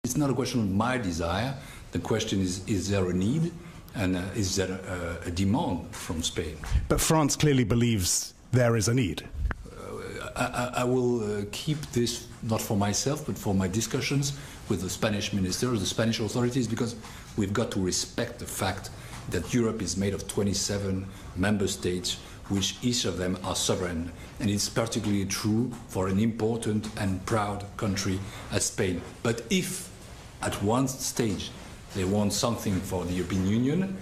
It's not a question of my desire. The question is there a need, and is there a demand from Spain? But France clearly believes there is a need. I will keep this not for myself, but for my discussions with the Spanish ministers, the Spanish authorities, because we've got to respect the fact that Europe is made of 27 member states, which each of them are sovereign. And it's particularly true for an important and proud country as Spain. But if at one stage they want something for the European Union,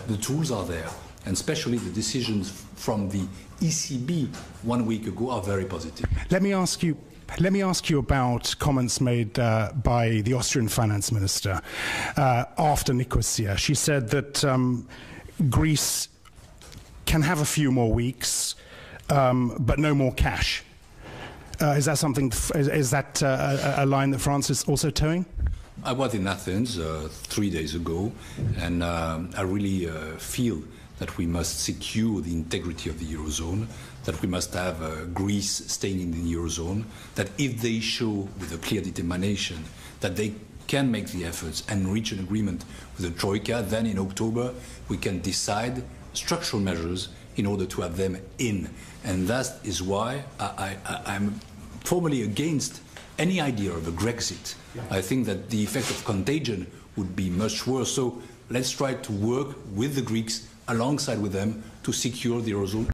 the tools are there. And especially the decisions from the ECB 1 week ago are very positive. Let me ask you about comments made by the Austrian finance minister after Nicosia. She said that Greece can have a few more weeks, but no more cash. Is that something? Is that a line that France is also towing? I was in Athens 3 days ago, and I really feel that we must secure the integrity of the Eurozone, that we must have Greece staying in the Eurozone, that if they show with a clear determination that they can make the efforts and reach an agreement with the Troika, then in October we can decide structural measures in order to have them in. And that is why I'm formally against any idea of a Grexit. I think that the effect of contagion would be much worse. So let's try to work with the Greeks, alongside with them, to secure the Eurozone.